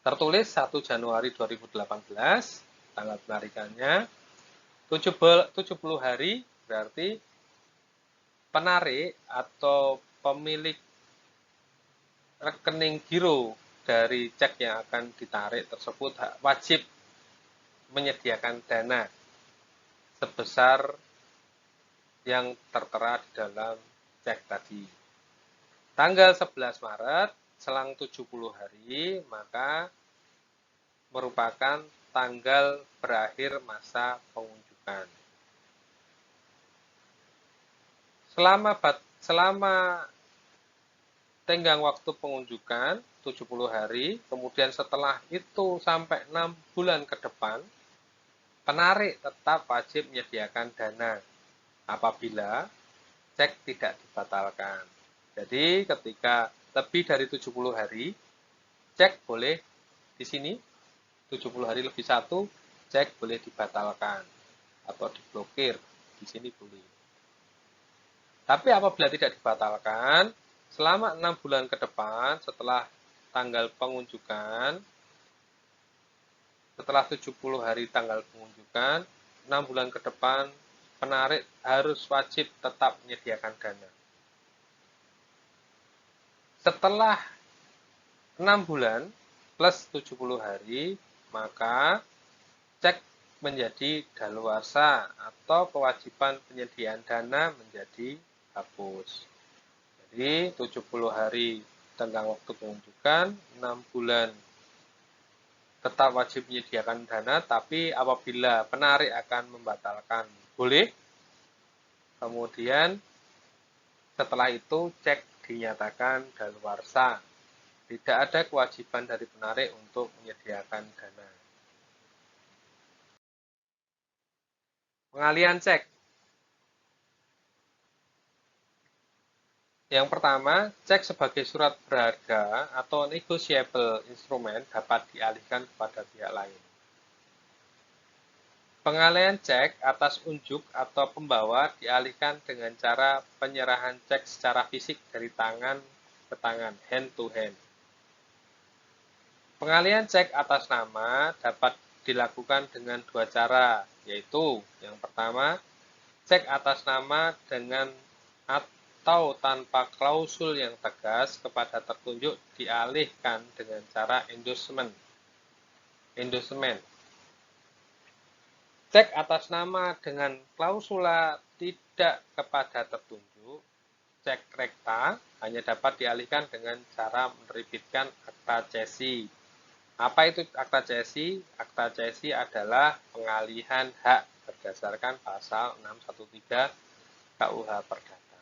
tertulis 1 Januari 2018, tanggal penarikannya 70 hari, berarti penarik atau pemilik rekening giro dari cek yang akan ditarik tersebut wajib menyediakan dana sebesar yang tertera di dalam cek tadi. Tanggal 11 Maret, selang 70 hari, maka merupakan tanggal berakhir masa pengunjukan. Selama tenggang waktu pengunjukan 70 hari, kemudian setelah itu sampai 6 bulan ke depan, penarik tetap wajib menyediakan dana apabila cek tidak dibatalkan. Jadi ketika lebih dari 70 hari, cek boleh di sini 70 hari lebih 1, cek boleh dibatalkan atau diblokir. Di sini boleh. Tapi apabila tidak dibatalkan, selama 6 bulan ke depan setelah tanggal pengunjukan, setelah 70 hari tanggal pengunjukan, 6 bulan ke depan, penarik harus wajib tetap menyediakan dana. Setelah 6 bulan plus 70 hari, maka cek menjadi daluarsa atau kewajiban penyediaan dana menjadi hapus. Jadi 70 hari tenggang waktu pengunjukan, 6 bulan tetap wajib menyediakan dana, tapi apabila penarik akan membatalkan, boleh. Kemudian setelah itu cek dinyatakan daluarsa. Tidak ada kewajiban dari penarik untuk menyediakan dana. Pengalian cek. Yang pertama, cek sebagai surat berharga atau negotiable instrument dapat dialihkan kepada pihak lain. Pengalihan cek atas unjuk atau pembawa dialihkan dengan cara penyerahan cek secara fisik dari tangan ke tangan, hand to hand. Pengalihan cek atas nama dapat dilakukan dengan dua cara, yaitu yang pertama, cek atas nama dengan atau tanpa klausul yang tegas kepada tertunjuk dialihkan dengan cara endorsement. Cek atas nama dengan klausula tidak kepada tertunjuk, cek rekta, hanya dapat dialihkan dengan cara menerbitkan akta cesi. Apa itu akta cesi? Akta cesi adalah pengalihan hak berdasarkan pasal 613 KUH Perdata.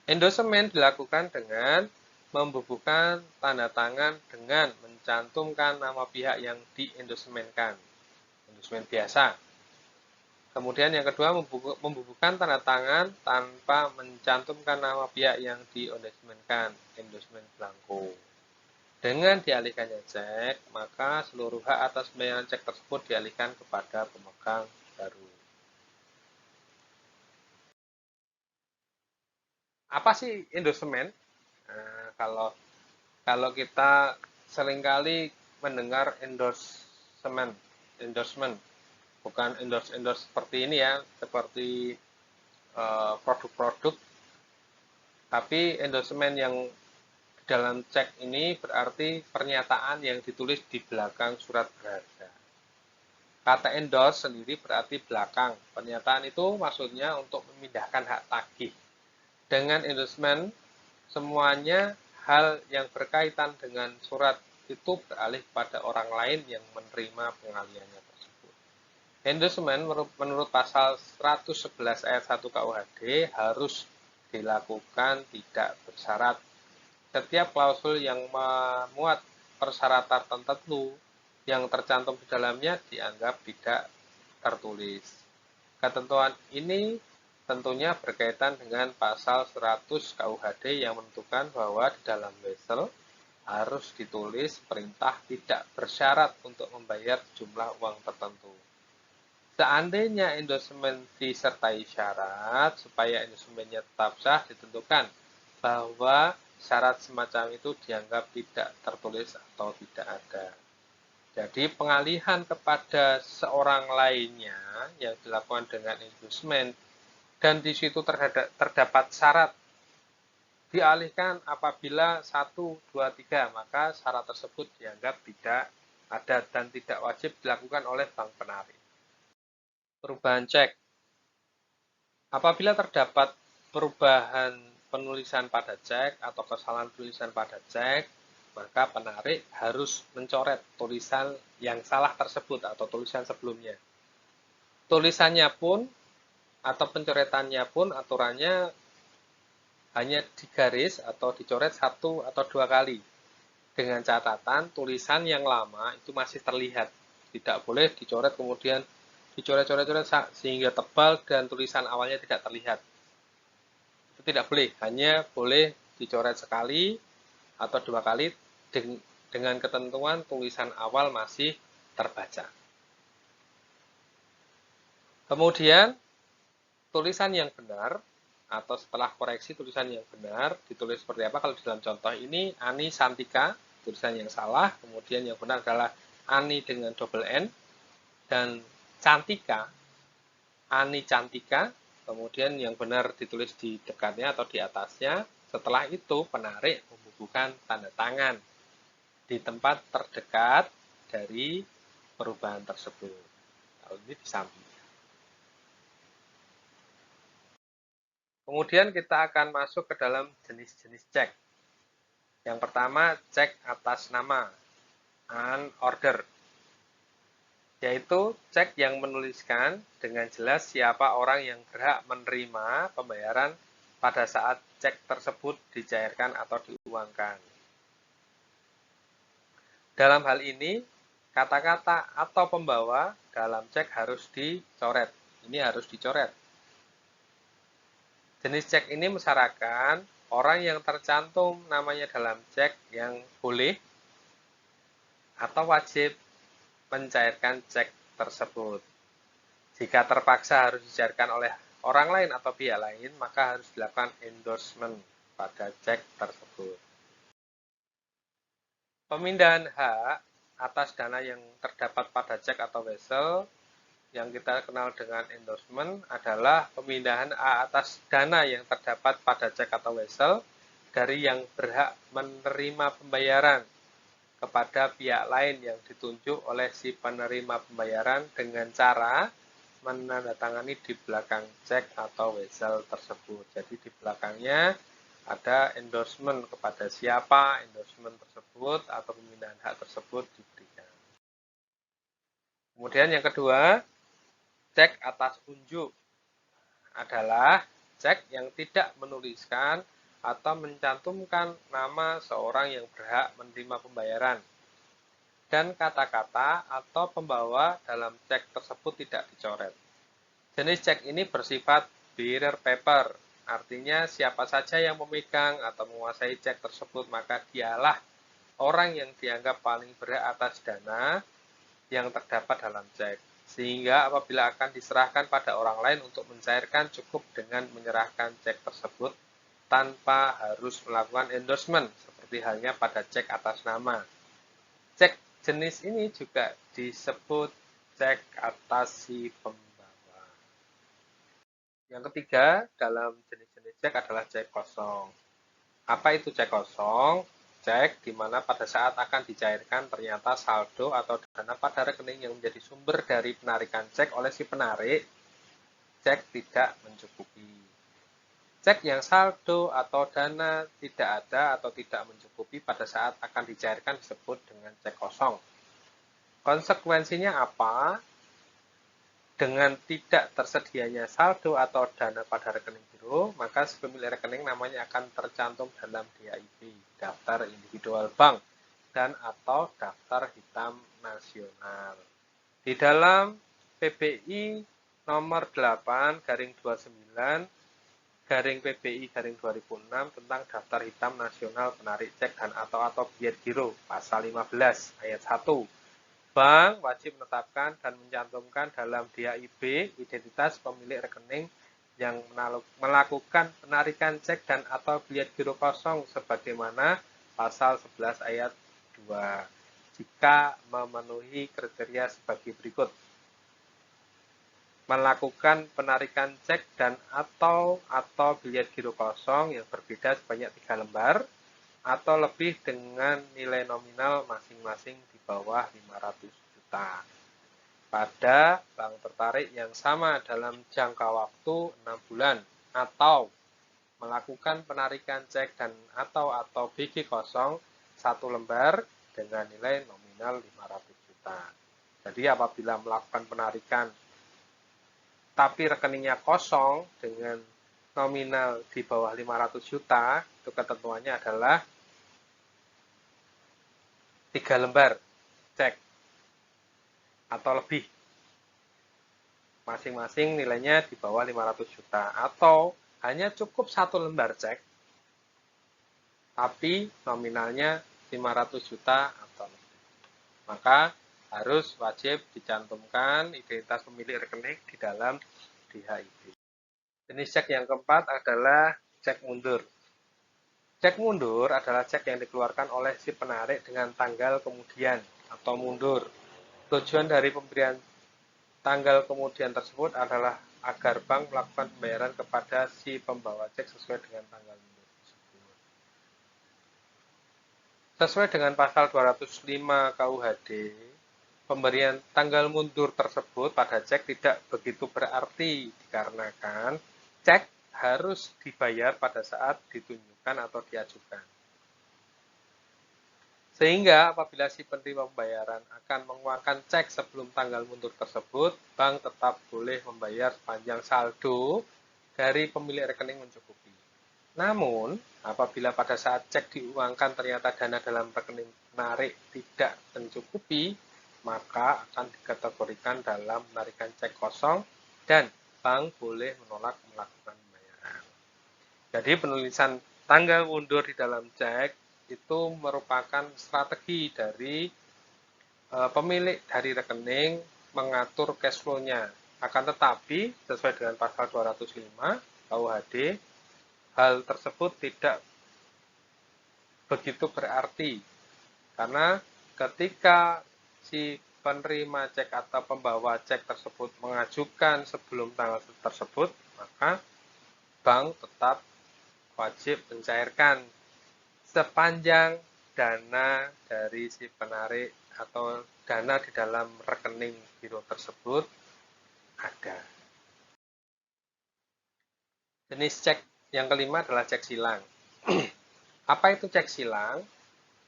Endorsement dilakukan dengan membubuhkan tanda tangan dengan mencantumkan nama pihak yang diendorsementkan. Endorsement biasa. Kemudian yang kedua, membubuhkan tanda tangan tanpa mencantumkan nama pihak yang diendorsementkan. Endorsement blanko. Dengan dialihkannya cek, maka seluruh hak atas pembayaran cek tersebut dialihkan kepada pemegang baru. Apa sih endorsement? Nah, kalau kita seringkali mendengar endorsement, bukan endorse seperti ini ya, seperti produk-produk, tapi endorsement yang dalam cek ini berarti pernyataan yang ditulis di belakang surat berharga. Kata endorse sendiri berarti belakang. Pernyataan itu maksudnya untuk memindahkan hak tagih. Dengan endorsement, semuanya hal yang berkaitan dengan surat itu beralih pada orang lain yang menerima pengalihannya tersebut. Endorsement menurut pasal 111 ayat 1 KUHD harus dilakukan tidak bersyarat. Setiap klausul yang memuat persyaratan tertentu yang tercantum di dalamnya dianggap tidak tertulis. Ketentuan ini tentunya berkaitan dengan pasal 100 KUHD yang menentukan bahwa di dalam wesel harus ditulis perintah tidak bersyarat untuk membayar jumlah uang tertentu. Seandainya endorsement disertai syarat, supaya endorsementnya tetap sah, ditentukan bahwa syarat semacam itu dianggap tidak tertulis atau tidak ada. Jadi pengalihan kepada seorang lainnya yang dilakukan dengan endorsement dan di situ terdapat syarat dialihkan apabila 1, 2, 3, maka syarat tersebut dianggap tidak ada dan tidak wajib dilakukan oleh bank penarik. Perubahan cek. Apabila terdapat perubahan penulisan pada cek atau kesalahan tulisan pada cek, maka penarik harus mencoret tulisan yang salah tersebut atau tulisan sebelumnya. Tulisannya pun atau pencoretannya pun aturannya hanya digaris atau dicoret 1 atau 2 kali. Dengan catatan tulisan yang lama itu masih terlihat. Tidak boleh dicoret kemudian dicoret-coret sehingga tebal dan tulisan awalnya tidak terlihat. Itu tidak boleh, hanya boleh dicoret sekali atau 2 kali dengan ketentuan tulisan awal masih terbaca. Kemudian tulisan yang benar atau setelah koreksi tulisan yang benar ditulis seperti apa? Kalau dalam contoh ini Ani Santika, tulisan yang salah, kemudian yang benar adalah Ani dengan double N, dan Cantika, Ani Cantika, kemudian yang benar ditulis di dekatnya atau di atasnya. Setelah itu penarik membubuhkan tanda tangan di tempat terdekat dari perubahan tersebut. Kalau ini di samping. Kemudian kita akan masuk ke dalam jenis-jenis cek. Yang pertama, cek atas nama, unorder, yaitu cek yang menuliskan dengan jelas siapa orang yang berhak menerima pembayaran pada saat cek tersebut dicairkan atau diuangkan. Dalam hal ini, kata-kata atau pembawa dalam cek harus dicoret. Ini harus dicoret. Jenis cek ini mensyaratkan orang yang tercantum namanya dalam cek yang boleh atau wajib mencairkan cek tersebut. Jika terpaksa harus dicairkan oleh orang lain atau pihak lain, maka harus dilakukan endorsement pada cek tersebut. Pemindahan hak atas dana yang terdapat pada cek atau wesel yang kita kenal dengan endorsement adalah pemindahan hak atas dana yang terdapat pada cek atau wesel dari yang berhak menerima pembayaran kepada pihak lain yang ditunjuk oleh si penerima pembayaran dengan cara menandatangani di belakang cek atau wesel tersebut. Jadi di belakangnya ada endorsement kepada siapa endorsement tersebut atau pemindahan hak tersebut diberikan. Kemudian yang kedua, cek atas unjuk adalah cek yang tidak menuliskan atau mencantumkan nama seorang yang berhak menerima pembayaran dan kata-kata atau pembawa dalam cek tersebut tidak dicoret. Jenis cek ini bersifat bearer paper, artinya siapa saja yang memegang atau menguasai cek tersebut maka dialah orang yang dianggap paling berhak atas dana yang terdapat dalam cek. Sehingga apabila akan diserahkan pada orang lain untuk mencairkan cukup dengan menyerahkan cek tersebut tanpa harus melakukan endorsement seperti halnya pada cek atas nama. Cek jenis ini juga disebut cek atas si pembawa. Yang ketiga dalam jenis-jenis cek adalah cek kosong. Apa itu cek kosong? Cek di mana pada saat akan dicairkan ternyata saldo atau dana pada rekening yang menjadi sumber dari penarikan cek oleh si penarik, cek tidak mencukupi. Cek yang saldo atau dana tidak ada atau tidak mencukupi pada saat akan dicairkan disebut dengan cek kosong. Konsekuensinya apa? Dengan tidak tersedianya saldo atau dana pada rekening giro, maka si pemilik rekening namanya akan tercantum dalam DIP, daftar individual bank, dan atau daftar hitam nasional. Di dalam PBI nomor 8 garing 29 garing PBI garing 2006 tentang daftar hitam nasional penarik cek dan atau bilet giro, pasal 15 ayat 1. Bank wajib menetapkan dan mencantumkan dalam DIP identitas pemilik rekening yang melakukan penarikan cek dan atau bilet giro kosong sebagaimana pasal 11 ayat 2 jika memenuhi kriteria sebagai berikut. Melakukan penarikan cek dan atau bilet giro kosong yang berbeda sebanyak 3 lembar atau lebih dengan nilai nominal masing-masing di bawah 500 juta pada bank tertarik yang sama dalam jangka waktu 6 bulan atau melakukan penarikan cek dan atau BG kosong 1 lembar dengan nilai nominal 500 juta. Jadi apabila melakukan penarikan tapi rekeningnya kosong dengan nominal di bawah 500 juta, itu ketentuannya adalah 3 lembar cek atau lebih. Masing-masing nilainya di bawah 500 juta. Atau hanya cukup 1 lembar cek, tapi nominalnya 500 juta atau lebih. Maka harus wajib dicantumkan identitas pemilik rekening di dalam DHIP. Jenis cek yang keempat adalah cek mundur. Cek mundur adalah cek yang dikeluarkan oleh si penarik dengan tanggal kemudian atau mundur. Tujuan dari pemberian tanggal kemudian tersebut adalah agar bank melakukan pembayaran kepada si pembawa cek sesuai dengan tanggal mundur tersebut. Sesuai dengan pasal 205 KUHD, pemberian tanggal mundur tersebut pada cek tidak begitu berarti dikarenakan cek harus dibayar pada saat ditunjukkan atau diajukan. Sehingga apabila si penerima pembayaran akan mengeluarkan cek sebelum tanggal mundur tersebut, bank tetap boleh membayar sepanjang saldo dari pemilik rekening mencukupi. Namun, apabila pada saat cek diuangkan ternyata dana dalam rekening penarik tidak mencukupi, maka akan dikategorikan dalam penarikan cek kosong dan bank boleh menolak melakukan pembayaran. Jadi penulisan tanggal mundur di dalam cek itu merupakan strategi dari pemilik dari rekening mengatur cash flow-nya. Akan tetapi, sesuai dengan pasal 205 KUHD, hal tersebut tidak begitu berarti. Karena ketika si penerima cek atau pembawa cek tersebut mengajukan sebelum tanggal tersebut, maka bank tetap wajib mencairkan sepanjang dana dari si penarik atau dana di dalam rekening giro tersebut ada. Jenis cek yang kelima adalah cek silang. Apa itu cek silang?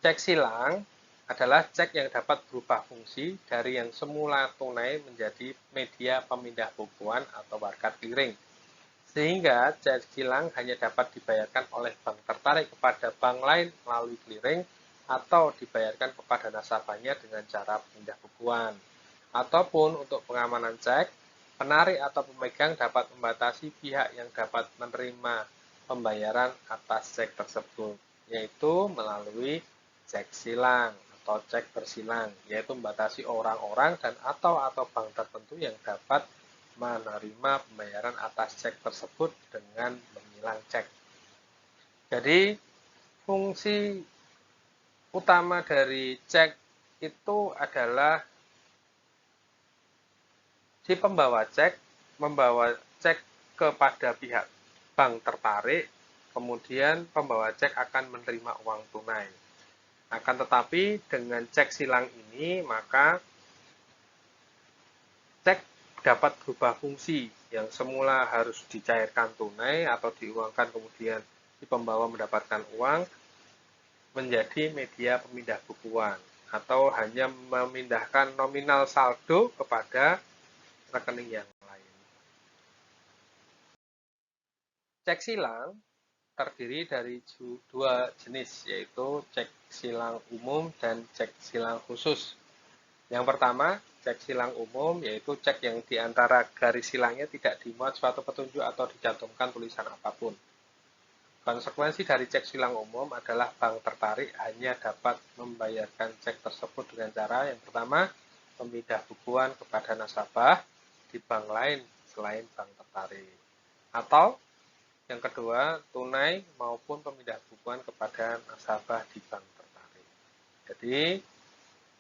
Cek silang adalah cek yang dapat berubah fungsi dari yang semula tunai menjadi media pemindah bukuan atau market clearing. Sehingga cek silang hanya dapat dibayarkan oleh bank tertarik kepada bank lain melalui clearing atau dibayarkan kepada nasabahnya dengan cara pemindah bukuan. Ataupun untuk pengamanan cek, penarik atau pemegang dapat membatasi pihak yang dapat menerima pembayaran atas cek tersebut, yaitu melalui cek silang atau cek bersilang, yaitu membatasi orang-orang dan atau bank tertentu yang dapat menerima pembayaran atas cek tersebut dengan menyilang cek. Jadi fungsi utama dari cek itu adalah si pembawa cek membawa cek kepada pihak bank tertarik, kemudian pembawa cek akan menerima uang tunai. Akan tetapi dengan cek silang ini, maka cek dapat berubah fungsi yang semula harus dicairkan tunai atau diuangkan kemudian si pembawa mendapatkan uang menjadi media pemindah bukuan atau hanya memindahkan nominal saldo kepada rekening yang lain. Cek silang terdiri dari dua jenis, yaitu cek silang umum dan cek silang khusus. Yang pertama, cek silang umum, yaitu cek yang di antara garis silangnya tidak dimuat suatu petunjuk atau dicantumkan tulisan apapun. Konsekuensi dari cek silang umum adalah bank tertarik hanya dapat membayarkan cek tersebut dengan cara yang pertama, pemindah bukuan kepada nasabah di bank lain selain bank tertarik. Atau yang kedua, tunai maupun pemindah bukuan kepada nasabah di bank tertarik. Jadi,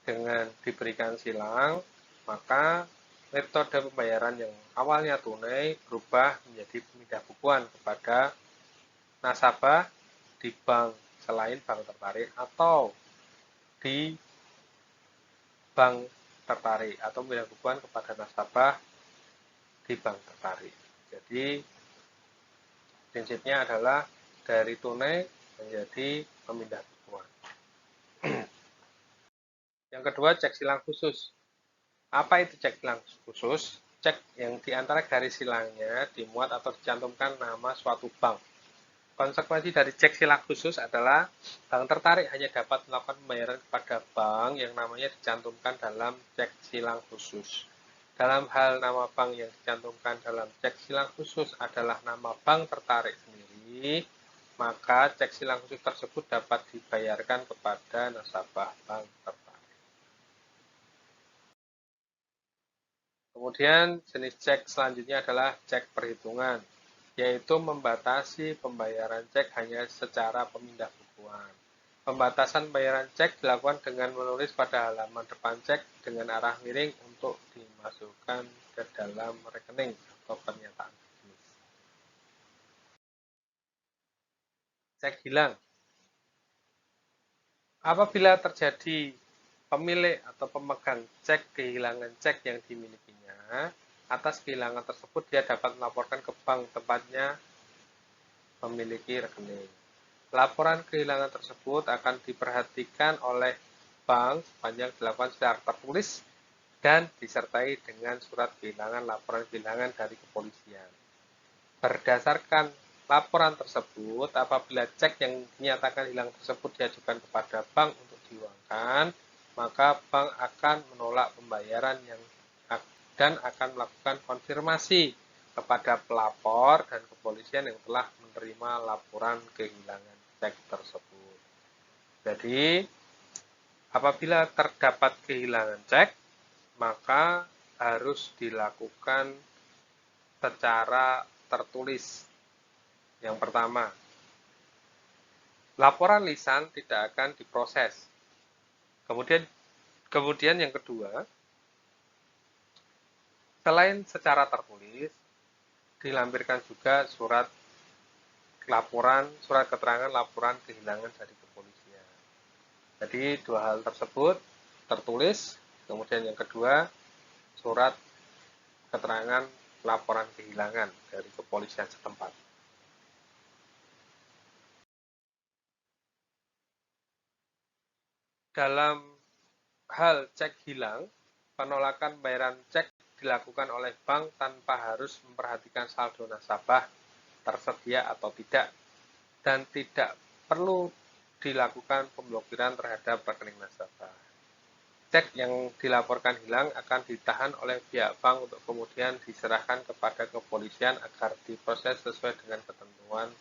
dengan diberikan silang, maka metode pembayaran yang awalnya tunai berubah menjadi pemindah bukuan kepada nasabah di bank selain bank tertarik atau di bank tertarik atau pemindah bukuan kepada nasabah di bank tertarik. Jadi, prinsipnya adalah dari tunai menjadi pemindah bukuan. Yang kedua, cek silang khusus. Apa itu cek silang khusus? Cek yang diantara garis silangnya dimuat atau dicantumkan nama suatu bank. Konsekuensi dari cek silang khusus adalah bank tertarik hanya dapat melakukan pembayaran kepada bank yang namanya dicantumkan dalam cek silang khusus. Dalam hal nama bank yang dicantumkan dalam cek silang khusus adalah nama bank tertarik sendiri, maka cek silang khusus tersebut dapat dibayarkan kepada nasabah bank tertarik. Kemudian jenis cek selanjutnya adalah cek perhitungan, yaitu membatasi pembayaran cek hanya secara pemindah bukuan. Pembatasan pembayaran cek dilakukan dengan menulis pada halaman depan cek dengan arah miring untuk dimasukkan ke dalam rekening atau pernyataan bisnis. Cek hilang. Apabila terjadi pemilik atau pemegang cek kehilangan cek yang dimilikinya, atas kehilangan tersebut dia dapat melaporkan ke bank tempatnya memiliki rekening. Laporan kehilangan tersebut akan diperhatikan oleh bank sepanjang dilakukan secara tertulis dan disertai dengan surat kehilangan laporan kehilangan dari kepolisian. Berdasarkan laporan tersebut, apabila cek yang dinyatakan hilang tersebut diajukan kepada bank untuk diuangkan, maka bank akan menolak pembayaran dan akan melakukan konfirmasi kepada pelapor dan kepolisian yang telah menerima laporan kehilangan cek tersebut. Jadi, apabila terdapat kehilangan cek, maka harus dilakukan secara tertulis. Yang pertama, laporan lisan tidak akan diproses. Kemudian yang kedua, selain secara tertulis, dilampirkan juga surat keterangan laporan kehilangan dari kepolisian. Jadi dua hal tersebut tertulis, kemudian yang kedua surat keterangan laporan kehilangan dari kepolisian setempat. Dalam hal cek hilang, penolakan pembayaran cek dilakukan oleh bank tanpa harus memperhatikan saldo nasabah tersedia atau tidak, dan tidak perlu dilakukan pemblokiran terhadap rekening nasabah. Cek yang dilaporkan hilang akan ditahan oleh pihak bank untuk kemudian diserahkan kepada kepolisian agar diproses sesuai dengan ketentuan